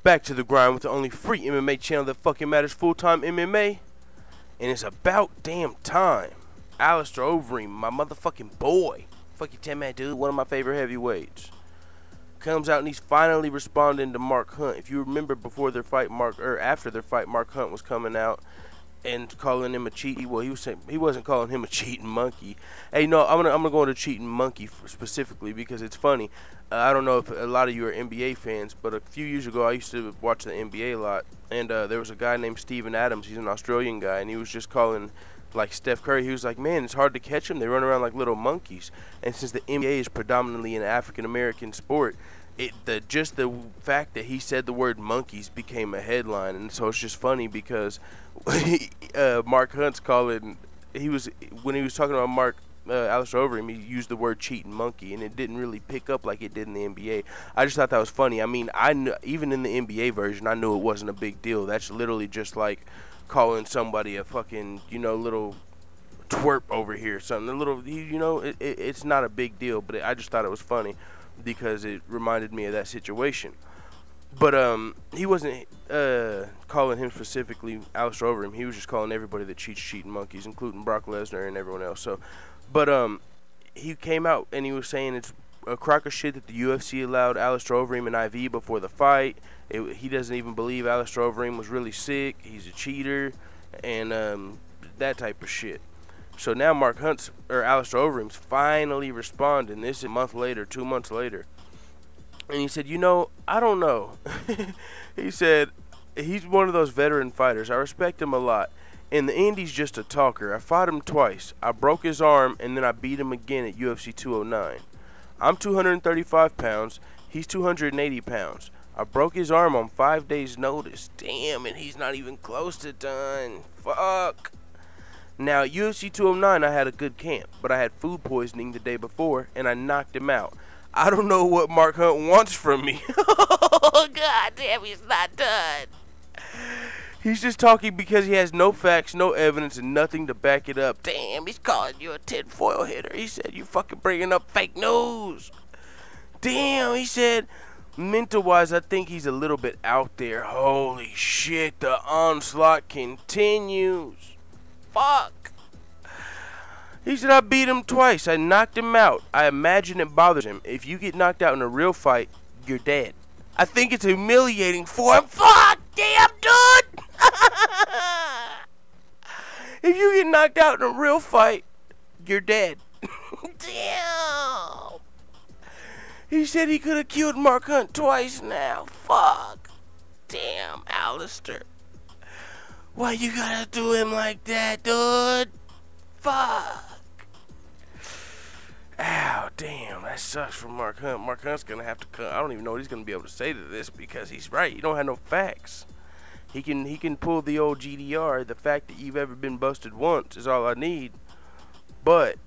Back to the grind with the only free MMA channel that fucking matters, Full-Time MMA. And it's about damn time. Alistair Overeem, my motherfucking boy. Fuck you, 10-man dude, one of my favorite heavyweights. Comes out and he's finally responding to Mark Hunt. If you remember before their fight, after their fight, Mark Hunt was coming out and calling him a cheating. Well, he was saying he wasn't calling him a cheating monkey. Hey, no, I'm gonna go into cheating monkey specifically because it's funny. I don't know if a lot of you are NBA fans, but a few years ago I used to watch the NBA a lot, and there was a guy named Steven Adams. He's an Australian guy, and he was just calling like Steph Curry. He was like, man, it's hard to catch them. They run around like little monkeys. And since the NBA is predominantly an African American sport, just the fact that he said the word monkeys became a headline. And so it's just funny because Mark Hunt's calling. When he was talking about Alistair Overeem, he used the word cheating monkey, and it didn't really pick up like it did in the NBA. I just thought that was funny. I mean, even in the NBA version, I knew it wasn't a big deal. That's literally just like calling somebody a fucking, little twerp over here, something. A little, it's not a big deal, but I just thought it was funny because it reminded me of that situation. But he wasn't calling him specifically Alistair Overeem. He was just calling everybody that cheating monkeys, including Brock Lesnar and everyone else. So, but he came out and he was saying it's a crock of shit that the UFC allowed Alistair Overeem an IV before the fight. He doesn't even believe Alistair Overeem was really sick. He's a cheater and that type of shit. So now Alistair Overeem's finally responding. This is a month later, 2 months later. And he said, I don't know. He said, he's one of those veteran fighters. I respect him a lot. In the Indies, just a talker. I fought him twice. I broke his arm, and then I beat him again at UFC 209. I'm 235 pounds. He's 280 pounds. I broke his arm on 5 days' notice. Damn, and he's not even close to done. Fuck. Now, at UFC 209, I had a good camp, but I had food poisoning the day before, and I knocked him out. I don't know what Mark Hunt wants from me. Oh, God damn, he's not done. He's just talking because he has no facts, no evidence, and nothing to back it up. Damn, he's calling you a tinfoil hitter. He said you fucking bringing up fake news. Damn, he said, mental-wise, I think he's a little bit out there. Holy shit, the onslaught continues. Fuck. He said, I beat him twice. I knocked him out. I imagine it bothers him. If you get knocked out in a real fight, you're dead. I think it's humiliating for him. Fuck, damn, dude. If you get knocked out in a real fight, you're dead. Damn. He said he could have killed Mark Hunt twice now. Fuck. Damn, Alistair. Why you gotta do him like that, dude? Fuck. Ow, damn, that sucks for Mark Hunt. Mark Hunt's gonna have to come. I don't even know what he's gonna be able to say to this because he's right. He don't have no facts. He can pull the old GDR. The fact that you've ever been busted once is all I need. But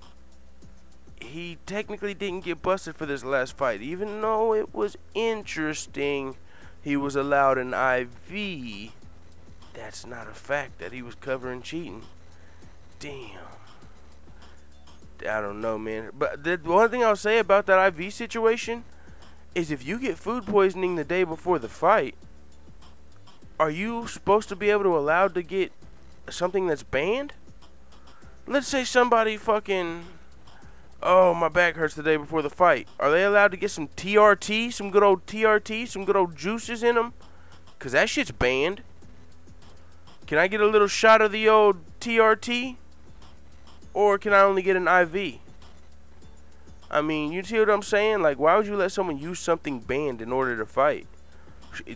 he technically didn't get busted for this last fight, even though it was interesting. He was allowed an IV. That's not a fact that he was covering cheating. Damn. I don't know, man. But the one thing I'll say about that IV situation is if you get food poisoning the day before the fight, are you supposed to be allowed to get something that's banned? Let's say somebody fucking, oh, my back hurts the day before the fight. Are they allowed to get some TRT, some good old TRT, some good old juices in them? Because that shit's banned. Can I get a little shot of the old TRT? Or can I only get an IV? I mean, you see what I'm saying? Like, why would you let someone use something banned in order to fight?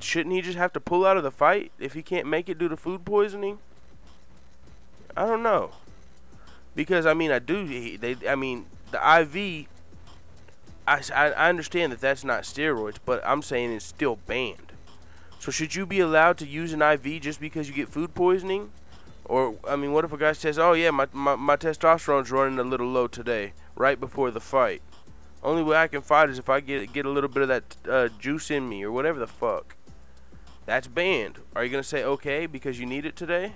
Shouldn't he just have to pull out of the fight if he can't make it due to food poisoning? I don't know. Because, I mean, the IV, I understand that that's not steroids, but I'm saying it's still banned. So should you be allowed to use an IV just because you get food poisoning? Or, I mean, what if a guy says, oh, yeah, my testosterone's running a little low today, right before the fight. Only way I can fight is if I get a little bit of that juice in me or whatever the fuck. That's banned. Are you going to say, okay, because you need it today?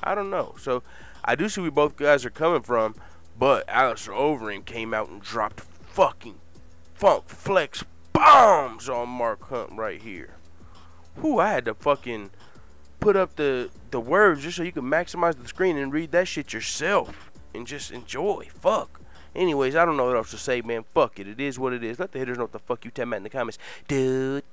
I don't know. So, I do see where both guys are coming from, but Alistair Overeem came out and dropped fucking funk flex bombs on Mark Hunt right here. Whew, I had to fucking put up the words just so you can maximize the screen and read that shit yourself and just enjoy. Fuck. Anyways, I don't know what else to say, man. Fuck it. It is what it is. Let the hitters know what the fuck you tell me in the comments. Dude.